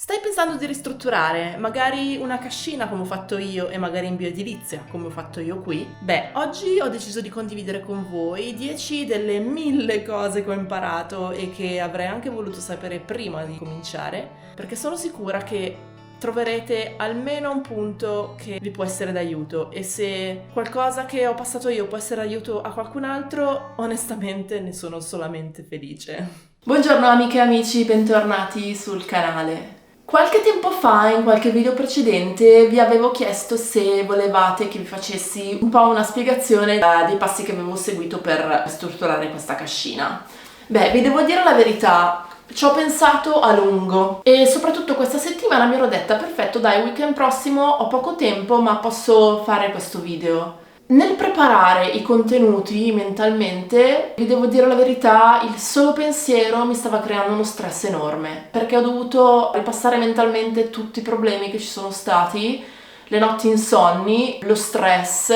Stai pensando di ristrutturare magari una cascina come ho fatto io e magari in bioedilizia come ho fatto io qui? Beh, oggi ho deciso di condividere con voi 10 delle 1000 cose che ho imparato e che avrei anche voluto sapere prima di cominciare, perché sono sicura che troverete almeno un punto che vi può essere d'aiuto, e se qualcosa che ho passato io può essere d'aiuto a qualcun altro, onestamente ne sono solamente felice. Buongiorno amiche e amici, bentornati sul canale. Qualche tempo fa, in qualche video precedente, vi avevo chiesto se volevate che vi facessi un po' una spiegazione dei passi che avevo seguito per strutturare questa cascina. Beh, vi devo dire la verità, ci ho pensato a lungo e soprattutto questa settimana mi ero detta perfetto, dai, weekend prossimo ho poco tempo ma posso fare questo video. Nel preparare i contenuti mentalmente, vi devo dire la verità, il solo pensiero mi stava creando uno stress enorme, perché ho dovuto ripassare mentalmente tutti i problemi che ci sono stati, le notti insonni, lo stress,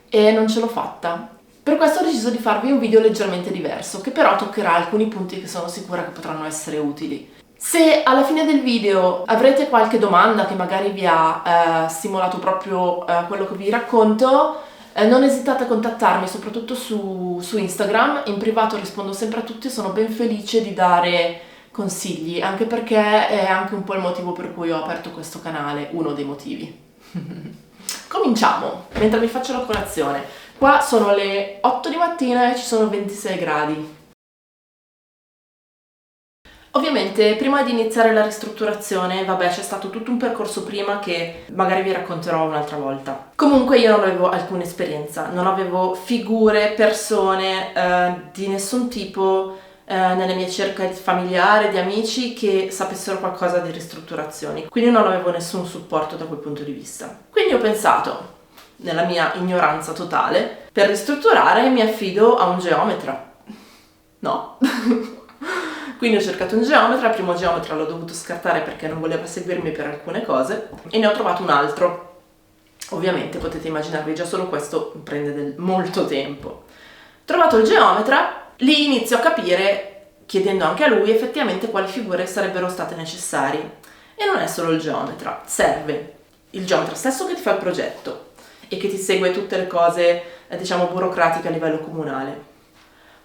e non ce l'ho fatta. Per questo ho deciso di farvi un video leggermente diverso, che però toccherà alcuni punti che sono sicura che potranno essere utili. Se alla fine del video avrete qualche domanda che magari vi ha stimolato proprio quello che vi racconto, non esitate a contattarmi, soprattutto su Instagram. In privato rispondo sempre a tutti e sono ben felice di dare consigli, anche perché è anche un po' il motivo per cui ho aperto questo canale, uno dei motivi. Cominciamo, mentre vi faccio la colazione. Qua sono le 8 di mattina e ci sono 26 gradi. Ovviamente prima di iniziare la ristrutturazione, vabbè, c'è stato tutto un percorso prima che magari vi racconterò un'altra volta. Comunque io non avevo alcuna esperienza, non avevo figure, persone di nessun tipo nelle mie cerche familiari, di amici che sapessero qualcosa di ristrutturazioni, quindi non avevo nessun supporto da quel punto di vista. Quindi ho pensato, nella mia ignoranza totale, per ristrutturare mi affido a un geometra. No? Quindi ho cercato un geometra, il primo geometra l'ho dovuto scartare perché non voleva seguirmi per alcune cose e ne ho trovato un altro. Ovviamente potete immaginarvi, già solo questo prende molto tempo. Ho trovato il geometra, lì inizio a capire, chiedendo anche a lui, effettivamente quali figure sarebbero state necessarie. E non è solo il geometra, serve il geometra stesso che ti fa il progetto e che ti segue tutte le cose, diciamo, burocratiche a livello comunale.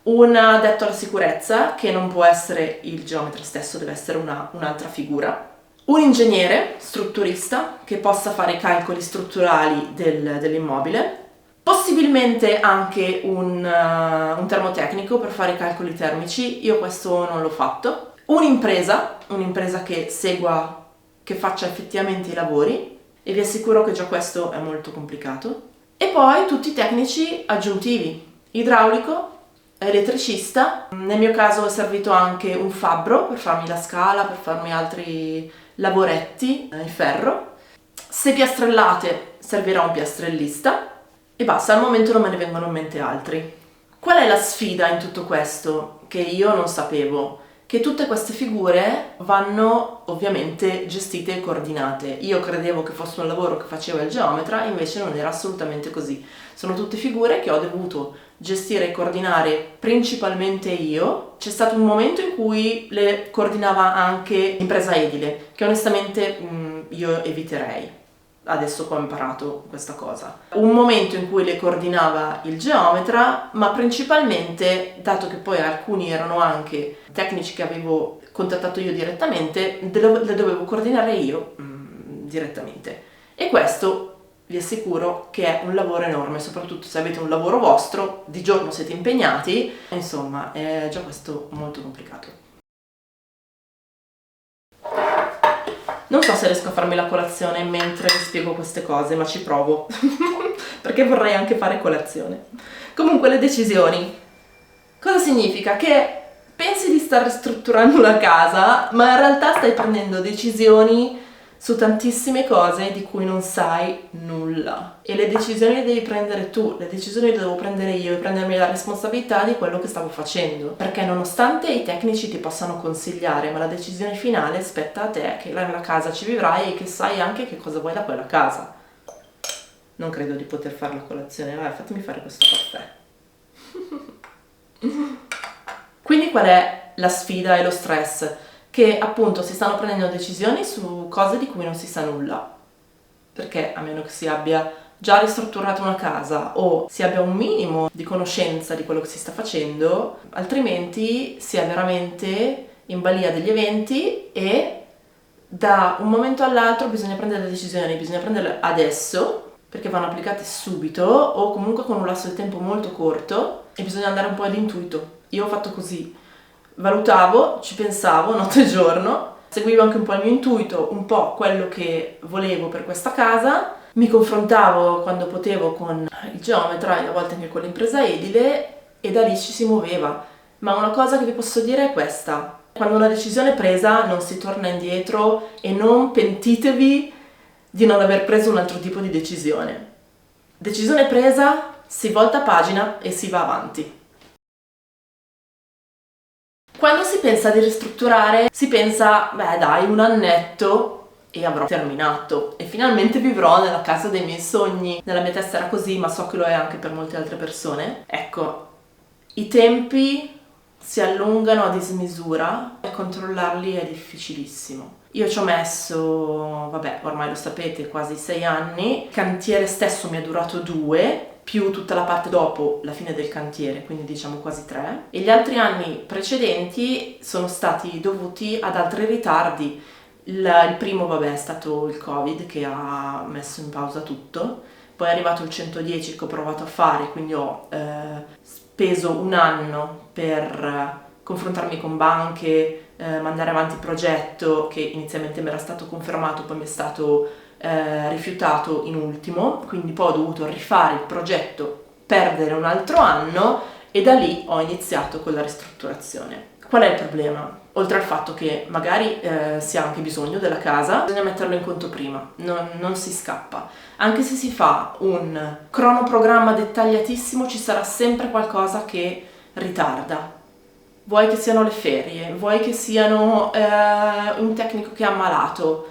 Un addetto alla sicurezza, che non può essere il geometra stesso, deve essere un'altra figura. Un ingegnere strutturista che possa fare i calcoli strutturali dell'immobile. Possibilmente anche un termotecnico per fare i calcoli termici, io questo non l'ho fatto. Un'impresa che segua, che faccia effettivamente i lavori, e vi assicuro che già questo è molto complicato. E poi tutti i tecnici aggiuntivi, idraulico, elettricista. Nel mio caso è servito anche un fabbro per farmi la scala, per farmi altri lavoretti in ferro. Se piastrellate servirà un piastrellista e basta, al momento non me ne vengono in mente altri. Qual è la sfida in tutto questo che io non sapevo? Che tutte queste figure vanno ovviamente gestite e coordinate. Io credevo che fosse un lavoro che faceva il geometra, invece non era assolutamente così. Sono tutte figure che ho dovuto gestire e coordinare principalmente io. C'è stato un momento in cui le coordinava anche l'impresa edile, che onestamente io eviterei. Adesso che ho imparato questa cosa. Un momento in cui le coordinava il geometra, ma principalmente, dato che poi alcuni erano anche tecnici che avevo contattato io direttamente, le dovevo coordinare io direttamente. E questo vi assicuro che è un lavoro enorme, soprattutto se avete un lavoro vostro, di giorno siete impegnati, insomma è già questo molto complicato. Non so se riesco a farmi la colazione mentre vi spiego queste cose, ma ci provo, perché vorrei anche fare colazione. Comunque, le decisioni. Cosa significa? Che pensi di star ristrutturando una casa, ma in realtà stai prendendo decisioni su tantissime cose di cui non sai nulla. E le decisioni le devi prendere tu, le decisioni le devo prendere io e prendermi la responsabilità di quello che stavo facendo. Perché nonostante i tecnici ti possano consigliare, ma la decisione finale spetta a te, che nella casa ci vivrai e che sai anche che cosa vuoi da quella casa. Non credo di poter fare la colazione, vai, fatemi fare questo caffè. Quindi qual è la sfida e lo stress? che appunto si stanno prendendo decisioni su cose di cui non si sa nulla, perché a meno che si abbia già ristrutturato una casa o si abbia un minimo di conoscenza di quello che si sta facendo, altrimenti si è veramente in balia degli eventi e da un momento all'altro bisogna prendere le decisioni, bisogna prenderle adesso perché vanno applicate subito o comunque con un lasso di tempo molto corto e bisogna andare un po' ad intuito. Io ho fatto così, valutavo, ci pensavo notte e giorno, seguivo anche un po' il mio intuito, un po' quello che volevo per questa casa, mi confrontavo quando potevo con il geometra e a volte anche con l'impresa edile e da lì ci si muoveva. Ma una cosa che vi posso dire è questa: quando una decisione è presa non si torna indietro e non pentitevi di non aver preso un altro tipo di decisione. Decisione presa, si volta pagina e si va avanti. Quando si pensa di ristrutturare, si pensa, beh dai, un annetto e avrò terminato e finalmente vivrò nella casa dei miei sogni. Nella mia testa era così, ma so che lo è anche per molte altre persone. Ecco, i tempi si allungano a dismisura e controllarli è difficilissimo. Io ci ho messo, vabbè, ormai lo sapete, quasi 6 anni. Il cantiere stesso mi è durato 2, più tutta la parte dopo la fine del cantiere, quindi diciamo quasi 3. E gli altri anni precedenti sono stati dovuti ad altri ritardi. Il primo, vabbè, è stato il Covid che ha messo in pausa tutto. Poi è arrivato il 110 che ho provato a fare, quindi ho speso un anno per confrontarmi con banche, mandare avanti il progetto che inizialmente mi era stato confermato, poi mi è stato rifiutato in ultimo, quindi poi ho dovuto rifare il progetto, perdere un altro anno e da lì ho iniziato con la ristrutturazione. Qual è il problema? Oltre al fatto che magari si ha anche bisogno della casa, bisogna metterlo in conto prima, non si scappa. Anche se si fa un cronoprogramma dettagliatissimo ci sarà sempre qualcosa che ritarda. Vuoi che siano le ferie, vuoi che siano un tecnico che è ammalato,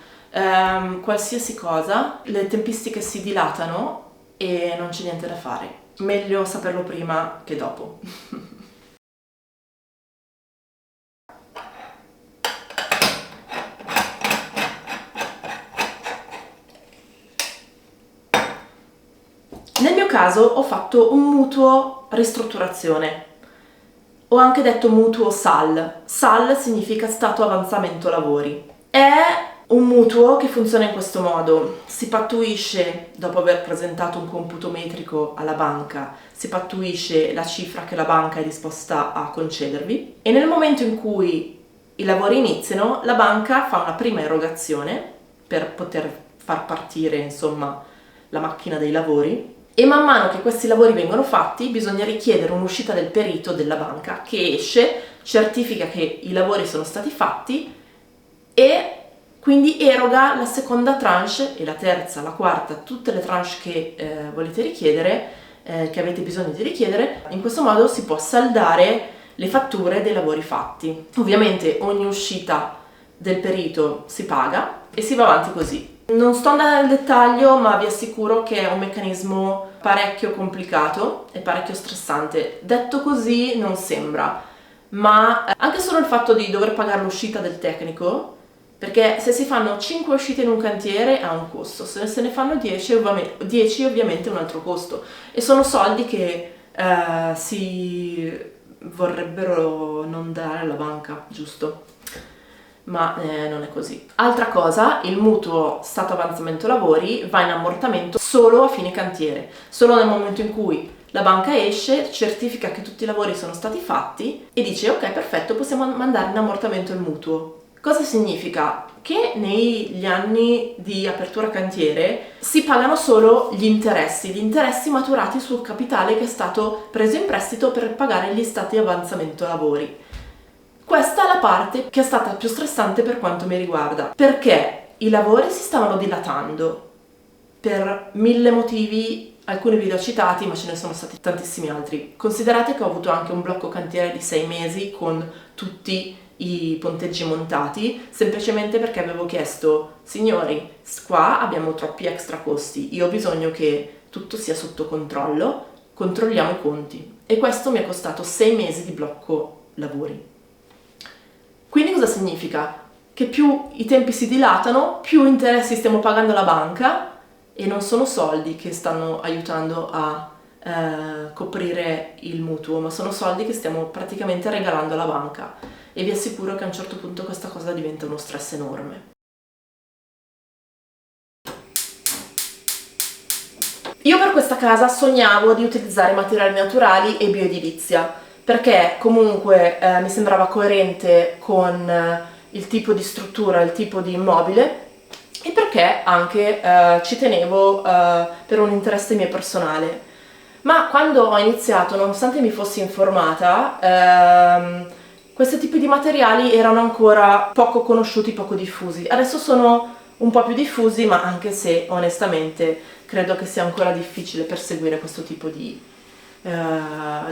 qualsiasi cosa, le tempistiche si dilatano e non c'è niente da fare. Meglio saperlo prima che dopo. Nel mio caso ho fatto un mutuo ristrutturazione. Ho anche detto mutuo SAL. SAL significa stato avanzamento lavori. È un mutuo che funziona in questo modo: si pattuisce, dopo aver presentato un computo metrico alla banca, si pattuisce la cifra che la banca è disposta a concedervi e nel momento in cui i lavori iniziano, la banca fa una prima erogazione per poter far partire, insomma, la macchina dei lavori. E man mano che questi lavori vengono fatti bisogna richiedere un'uscita del perito della banca che esce, certifica che i lavori sono stati fatti e quindi eroga la seconda tranche e la terza, la quarta, tutte le tranche che volete richiedere, che avete bisogno di richiedere. In questo modo si può saldare le fatture dei lavori fatti. Ovviamente ogni uscita del perito si paga e si va avanti così. Non sto andando nel dettaglio, ma vi assicuro che è un meccanismo parecchio complicato e parecchio stressante. Detto così non sembra, ma anche solo il fatto di dover pagare l'uscita del tecnico, perché se si fanno 5 uscite in un cantiere ha un costo, se ne fanno 10 ovviamente un altro costo, e sono soldi che si vorrebbero non dare alla banca, giusto? Ma non è così. Altra cosa, il mutuo stato avanzamento lavori va in ammortamento solo a fine cantiere, solo nel momento in cui la banca esce, certifica che tutti i lavori sono stati fatti e dice ok, perfetto, possiamo mandare in ammortamento il mutuo. Cosa significa? Che negli anni di apertura cantiere si pagano solo gli interessi maturati sul capitale che è stato preso in prestito per pagare gli stati di avanzamento lavori. Questa è la parte che è stata più stressante per quanto mi riguarda, perché i lavori si stavano dilatando per 1000 motivi, alcuni vi li ho citati, ma ce ne sono stati tantissimi altri. Considerate che ho avuto anche un blocco cantiere di 6 mesi con tutti i ponteggi montati, semplicemente perché avevo chiesto: signori, qua abbiamo troppi extra costi, io ho bisogno che tutto sia sotto controllo, controlliamo i conti. E questo mi è costato 6 mesi di blocco lavori. Quindi cosa significa? Che più i tempi si dilatano, più interessi stiamo pagando alla banca e non sono soldi che stanno aiutando a coprire il mutuo, ma sono soldi che stiamo praticamente regalando alla banca e vi assicuro che a un certo punto questa cosa diventa uno stress enorme. Io per questa casa sognavo di utilizzare materiali naturali e bioedilizia perché comunque mi sembrava coerente con il tipo di struttura, il tipo di immobile e perché anche ci tenevo per un interesse mio personale. Ma quando ho iniziato, nonostante mi fossi informata, questi tipi di materiali erano ancora poco conosciuti, poco diffusi. Adesso sono un po' più diffusi, ma anche se onestamente credo che sia ancora difficile perseguire questo tipo di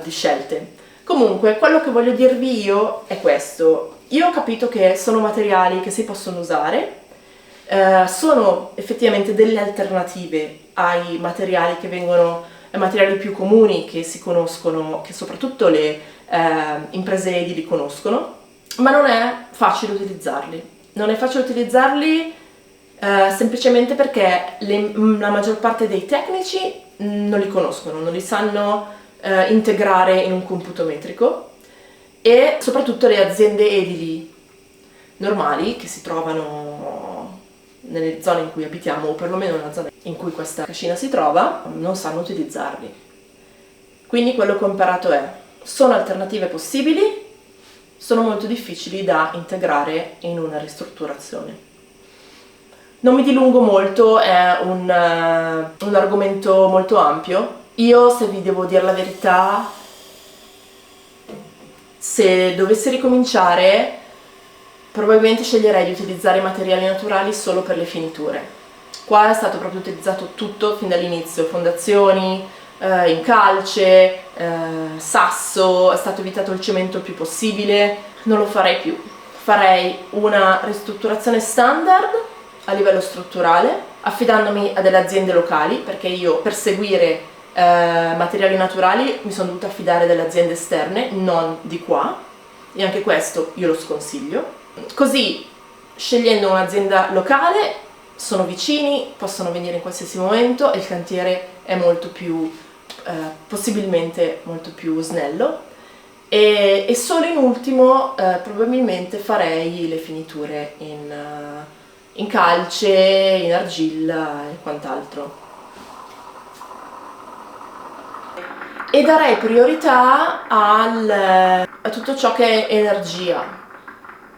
scelte. Comunque, quello che voglio dirvi io è questo. Io ho capito che sono materiali che si possono usare, sono effettivamente delle alternative ai materiali che vengono materiali più comuni che si conoscono, che soprattutto le imprese edili conoscono, ma non è facile utilizzarli. Non è facile utilizzarli semplicemente perché la maggior parte dei tecnici non li conoscono, non li sanno integrare in un computo metrico e soprattutto le aziende edili normali che si trovano nelle zone in cui abitiamo o perlomeno nella zona in cui questa cascina si trova non sanno utilizzarli. Quindi quello che ho imparato è: sono alternative possibili, sono molto difficili da integrare in una ristrutturazione. Non mi dilungo molto, è un argomento molto ampio. Io, se vi devo dire la verità, se dovessi ricominciare, probabilmente sceglierei di utilizzare materiali naturali solo per le finiture. Qua è stato proprio utilizzato tutto fin dall'inizio, fondazioni, incalce, sasso, è stato evitato il cemento il più possibile. Non lo farei più. Farei una ristrutturazione standard a livello strutturale, affidandomi a delle aziende locali, perché io per seguire materiali naturali mi sono dovuta affidare a delle aziende esterne, non di qua, e anche questo io lo sconsiglio. Così, scegliendo un'azienda locale, sono vicini, possono venire in qualsiasi momento e il cantiere è molto più, possibilmente molto più snello. E solo in ultimo, probabilmente farei le finiture in calce, in argilla e quant'altro. E darei priorità a tutto ciò che è energia.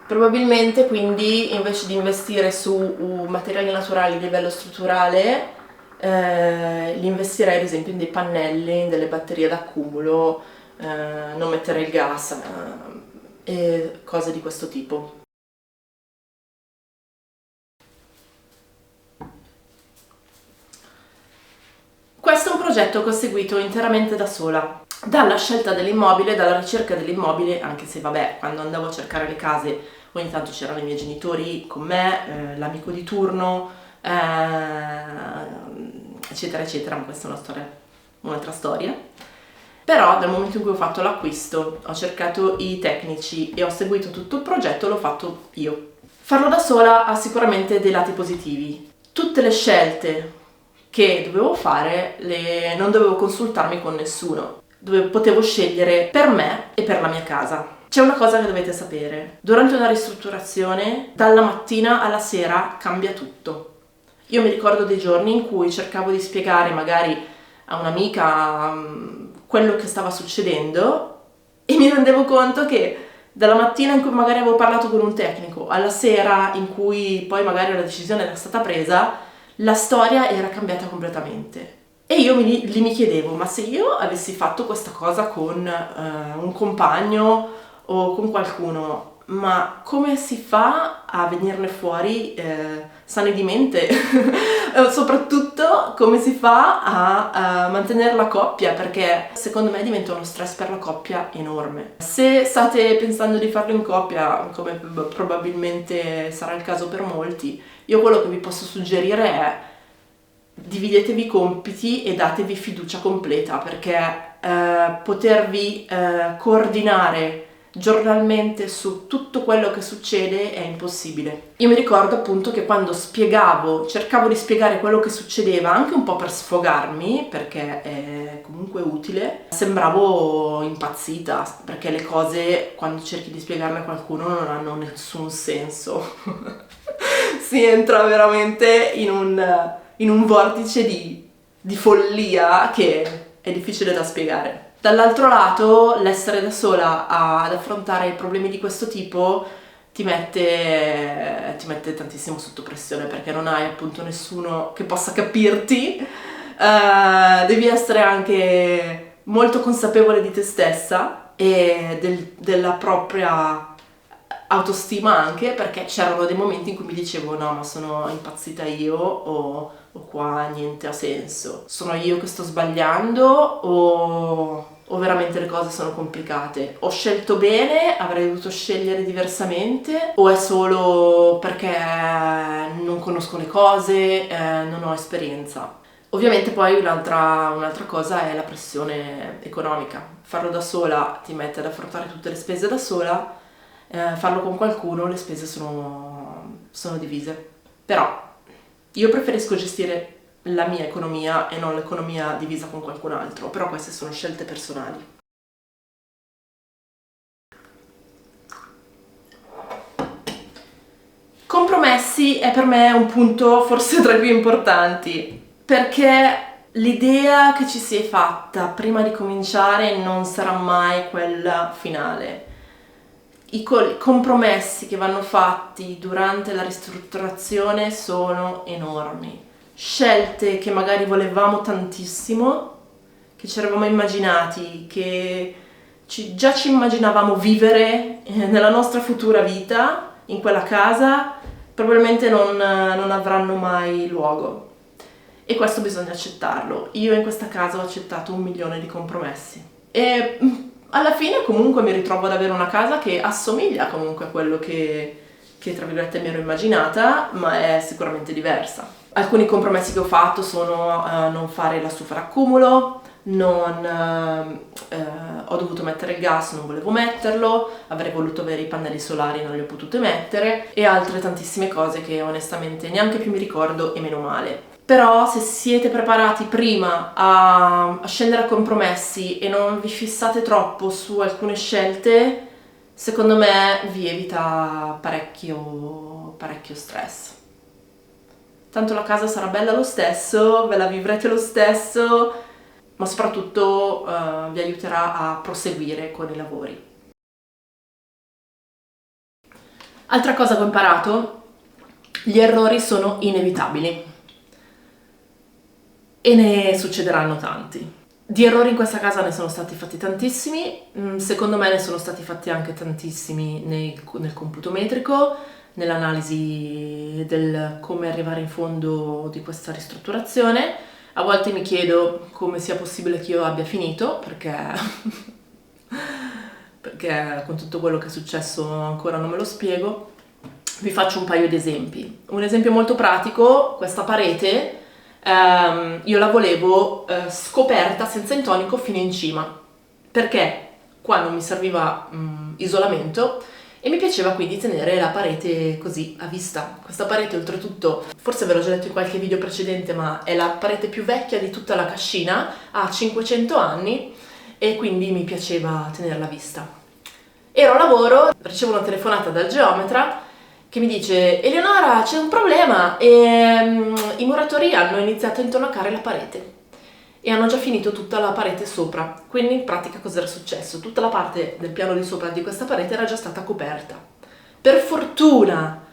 Probabilmente quindi invece di investire su materiali naturali a livello strutturale, li investirei ad esempio in dei pannelli, in delle batterie d'accumulo, non mettere il gas e cose di questo tipo. Questo è un progetto che ho seguito interamente da sola, dalla scelta dell'immobile, dalla ricerca dell'immobile, anche se vabbè, quando andavo a cercare le case ogni tanto c'erano i miei genitori con me, l'amico di turno, eccetera eccetera, ma questa è una storia, un'altra storia. Però dal momento in cui ho fatto l'acquisto, ho cercato i tecnici e ho seguito tutto il progetto, l'ho fatto io. Farlo da sola ha sicuramente dei lati positivi. Tutte le scelte che dovevo fare non dovevo consultarmi con nessuno, potevo scegliere per me e per la mia casa. C'è una cosa che dovete sapere: durante una ristrutturazione, dalla mattina alla sera cambia tutto. Io mi ricordo dei giorni in cui cercavo di spiegare magari a un'amica quello che stava succedendo e mi rendevo conto che dalla mattina in cui magari avevo parlato con un tecnico alla sera in cui poi magari la decisione era stata presa, la storia era cambiata completamente. E io mi chiedevo: ma se io avessi fatto questa cosa con un compagno o con qualcuno, ma come si fa a venirne fuori sani di mente? Soprattutto come si fa a mantenere la coppia, perché secondo me diventa uno stress per la coppia enorme. Se state pensando di farlo in coppia, come probabilmente sarà il caso per molti, io quello che vi posso suggerire è: dividetevi i compiti e datevi fiducia completa, perché potervi coordinare giornalmente su tutto quello che succede è impossibile. Io mi ricordo appunto che quando cercavo di spiegare quello che succedeva, anche un po' per sfogarmi, perché è comunque utile, sembravo impazzita, perché le cose quando cerchi di spiegarle a qualcuno non hanno nessun senso. Si entra veramente in un vortice di follia che è difficile da spiegare. Dall'altro lato, l'essere da sola ad affrontare problemi di questo tipo ti mette tantissimo sotto pressione, perché non hai appunto nessuno che possa capirti. Devi essere anche molto consapevole di te stessa e della propria autostima, anche perché c'erano dei momenti in cui mi dicevo no, ma sono impazzita io o qua niente ha senso, sono io che sto sbagliando o veramente le cose sono complicate, ho scelto bene, avrei dovuto scegliere diversamente o è solo perché non conosco le cose, non ho esperienza. Ovviamente poi un'altra cosa è la pressione economica. Farlo da sola ti mette ad affrontare tutte le spese da sola, farlo con qualcuno le spese sono divise. Però io preferisco gestire la mia economia e non l'economia divisa con qualcun altro, però queste sono scelte personali. Compromessi è per me un punto forse tra i più importanti, perché l'idea che ci si è fatta prima di cominciare non sarà mai quella finale. I compromessi che vanno fatti durante la ristrutturazione sono enormi. Scelte che magari volevamo tantissimo, che ci eravamo immaginati, che già ci immaginavamo vivere nella nostra futura vita, in quella casa, probabilmente non avranno mai luogo. E questo bisogna accettarlo. Io in questa casa ho accettato 1.000.000 di compromessi. E alla fine comunque mi ritrovo ad avere una casa che assomiglia comunque a quello che tra virgolette mi ero immaginata, ma è sicuramente diversa. Alcuni compromessi che ho fatto sono non fare la stufa a accumulo, ho dovuto mettere il gas, non volevo metterlo, avrei voluto avere i pannelli solari, non li ho potute mettere, e altre tantissime cose che onestamente neanche più mi ricordo, e meno male. Però se siete preparati prima a scendere a compromessi e non vi fissate troppo su alcune scelte, secondo me vi evita parecchio stress. Tanto la casa sarà bella lo stesso, ve la vivrete lo stesso, ma soprattutto vi aiuterà a proseguire con i lavori. Altra cosa che ho imparato: gli errori sono inevitabili e ne succederanno tanti. Di errori in questa casa ne sono stati fatti tantissimi, secondo me ne sono stati fatti anche tantissimi nel computo metrico, nell'analisi del come arrivare in fondo di questa ristrutturazione. A volte mi chiedo come sia possibile che io abbia finito, perché con tutto quello che è successo ancora non me lo spiego. Vi faccio un paio di esempi. Un esempio molto pratico: questa parete io la volevo scoperta senza intonico fino in cima, perché qua non mi serviva isolamento e mi piaceva quindi tenere la parete così a vista. Questa parete, oltretutto, forse ve l'ho già detto in qualche video precedente, ma è la parete più vecchia di tutta la cascina, ha 500 anni e quindi mi piaceva tenerla a vista. Ero a lavoro, ricevo una telefonata dal geometra che mi dice: Eleonora, c'è un problema, i muratori hanno iniziato a intonacare la parete e hanno già finito tutta la parete sopra. Quindi in pratica cos'era successo? Tutta la parte del piano di sopra di questa parete era già stata coperta. Per fortuna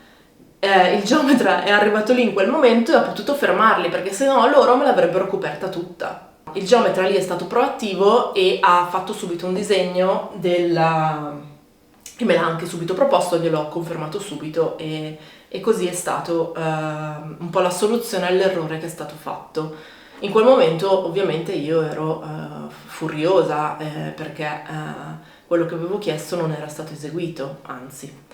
il geometra è arrivato lì in quel momento e ha potuto fermarli, perché sennò loro me l'avrebbero coperta tutta. Il geometra lì è stato proattivo e ha fatto subito un disegno e me l'ha anche subito proposto, gliel'ho confermato subito e così è stato un po' la soluzione all'errore che è stato fatto. In quel momento ovviamente io ero furiosa perché quello che avevo chiesto non era stato eseguito, anzi.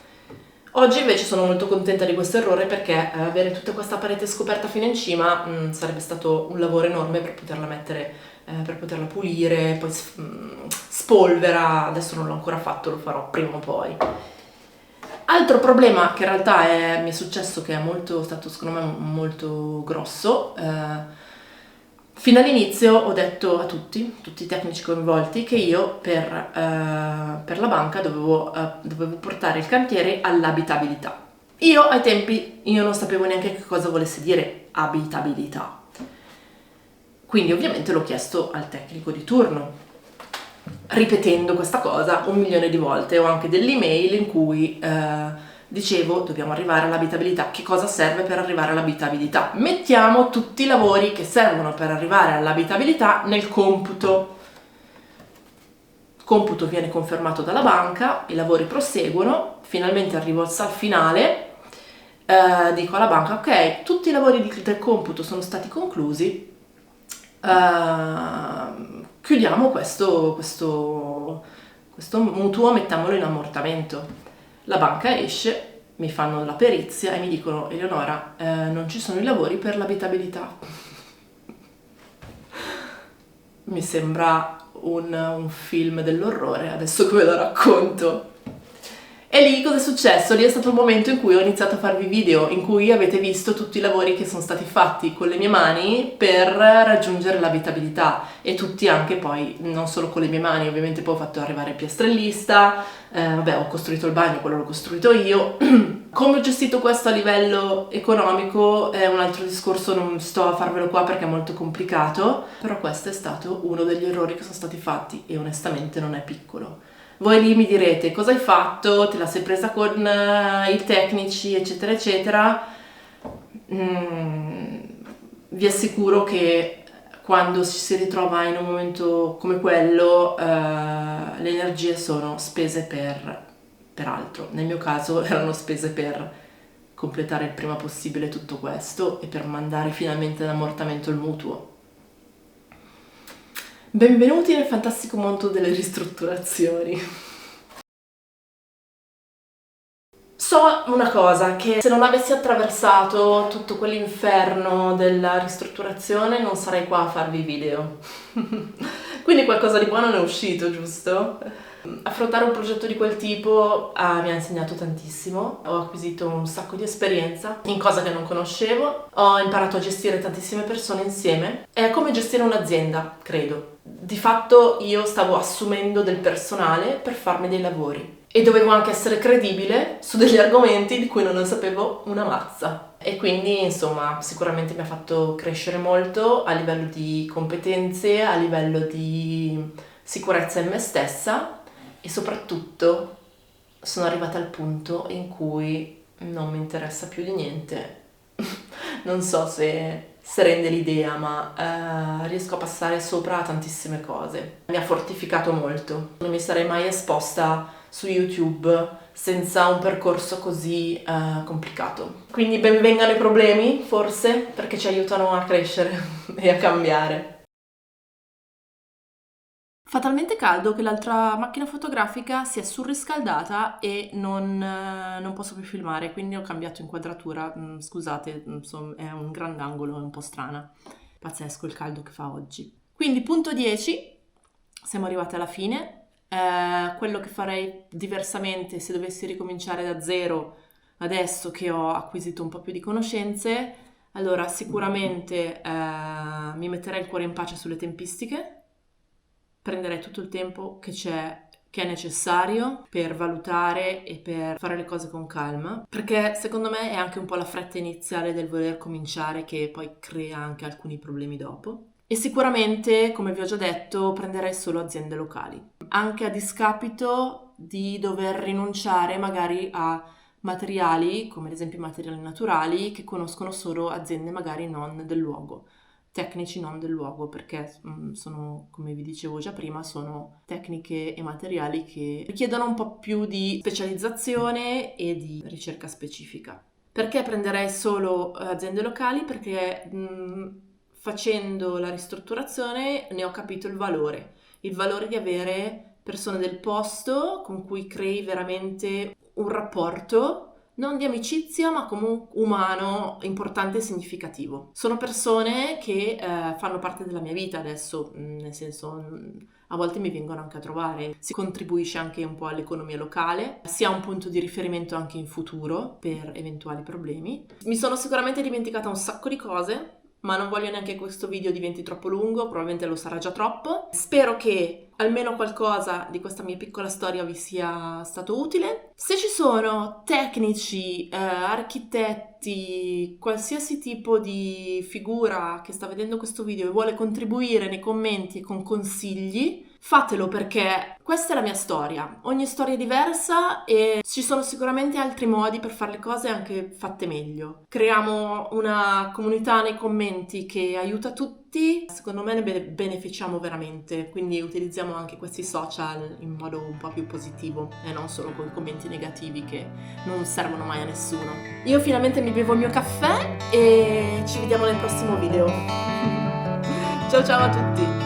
Oggi invece sono molto contenta di questo errore, perché avere tutta questa parete scoperta fino in cima sarebbe stato un lavoro enorme per poterla mettere, per poterla pulire, poi spolvera, adesso non l'ho ancora fatto, lo farò prima o poi. Altro problema che in realtà mi è successo, che è stato secondo me molto grosso, fin dall'inizio ho detto a tutti i tecnici coinvolti, che io per la banca dovevo portare il cantiere all'abitabilità. Io ai tempi non sapevo neanche che cosa volesse dire abitabilità, quindi ovviamente l'ho chiesto al tecnico di turno, ripetendo questa cosa 1.000.000 di volte. Ho anche delle email in cui dicevo dobbiamo arrivare all'abitabilità. Che cosa serve per arrivare all'abitabilità? Mettiamo tutti i lavori che servono per arrivare all'abitabilità nel computo. Il computo viene confermato dalla banca, i lavori proseguono, finalmente arrivo al finale, dico alla banca ok, tutti i lavori del computo sono stati conclusi, chiudiamo questo mutuo, mettiamolo in ammortamento. La banca esce, mi fanno la perizia e mi dicono Eleonora, non ci sono i lavori per l'abitabilità. Mi sembra un film dell'orrore, adesso che ve lo racconto. E lì cosa è successo? Lì è stato il momento in cui ho iniziato a farvi video in cui avete visto tutti i lavori che sono stati fatti con le mie mani per raggiungere l'abitabilità, e tutti anche poi, non solo con le mie mani, ovviamente poi ho fatto arrivare il piastrellista, ho costruito il bagno, quello l'ho costruito io. Come ho gestito questo a livello economico è un altro discorso, non sto a farvelo qua perché è molto complicato, però questo è stato uno degli errori che sono stati fatti e onestamente non è piccolo. Voi lì mi direte cosa hai fatto, te la sei presa con i tecnici eccetera eccetera. Vi assicuro che quando ci si ritrova in un momento come quello le energie sono spese per altro. Nel mio caso erano spese per completare il prima possibile tutto questo e per mandare finalmente in ammortamento il mutuo. Benvenuti nel fantastico mondo delle ristrutturazioni. So una cosa, che se non avessi attraversato tutto quell'inferno della ristrutturazione non sarei qua a farvi video. Quindi qualcosa di buono ne è uscito, giusto? Affrontare un progetto di quel tipo mi ha insegnato tantissimo, ho acquisito un sacco di esperienza in cose che non conoscevo, ho imparato a gestire tantissime persone insieme, è come gestire un'azienda, credo. Di fatto io stavo assumendo del personale per farmi dei lavori e dovevo anche essere credibile su degli argomenti di cui non ne sapevo una mazza. E quindi insomma sicuramente mi ha fatto crescere molto a livello di competenze, a livello di sicurezza in me stessa, e soprattutto sono arrivata al punto in cui non mi interessa più di niente. Non so se rende l'idea, ma riesco a passare sopra a tantissime cose. Mi ha fortificato molto. Non mi sarei mai esposta su YouTube senza un percorso così complicato. Quindi ben vengano i problemi, forse, perché ci aiutano a crescere e a cambiare. Fa talmente caldo che l'altra macchina fotografica si è surriscaldata e non posso più filmare, quindi ho cambiato inquadratura. Scusate, insomma, è un grandangolo, è un po' strana. Pazzesco il caldo che fa oggi. Quindi punto 10, siamo arrivati alla fine. Quello che farei diversamente se dovessi ricominciare da zero adesso che ho acquisito un po' più di conoscenze, allora sicuramente mi metterei il cuore in pace sulle tempistiche. Prenderei tutto il tempo che è necessario per valutare e per fare le cose con calma, perché secondo me è anche un po' la fretta iniziale del voler cominciare che poi crea anche alcuni problemi dopo. E sicuramente, come vi ho già detto, prenderei solo aziende locali, anche a discapito di dover rinunciare magari a materiali, come ad esempio i materiali naturali, che conoscono solo aziende magari non del luogo. Tecnici non del luogo, perché sono, come vi dicevo già prima, sono tecniche e materiali che richiedono un po' più di specializzazione e di ricerca specifica. Perché prenderei solo aziende locali? Perché facendo la ristrutturazione ne ho capito il valore di avere persone del posto con cui crei veramente un rapporto non di amicizia, ma comunque umano, importante e significativo. Sono persone che fanno parte della mia vita adesso, nel senso a volte mi vengono anche a trovare, si contribuisce anche un po' all'economia locale, si ha un punto di riferimento anche in futuro per eventuali problemi. Mi sono sicuramente dimenticata un sacco di cose, ma non voglio neanche che questo video diventi troppo lungo, probabilmente lo sarà già troppo. Spero che almeno qualcosa di questa mia piccola storia vi sia stato utile. Se ci sono tecnici, architetti, qualsiasi tipo di figura che sta vedendo questo video e vuole contribuire nei commenti con consigli, fatelo, perché questa è la mia storia. Ogni storia è diversa e ci sono sicuramente altri modi per fare le cose anche fatte meglio. Creiamo una comunità nei commenti che aiuta tutti. Secondo me ne beneficiamo veramente, quindi utilizziamo anche questi social in modo un po' più positivo e non solo con commenti negativi che non servono mai a nessuno. Io finalmente mi bevo il mio caffè e ci vediamo nel prossimo video. Ciao ciao a tutti!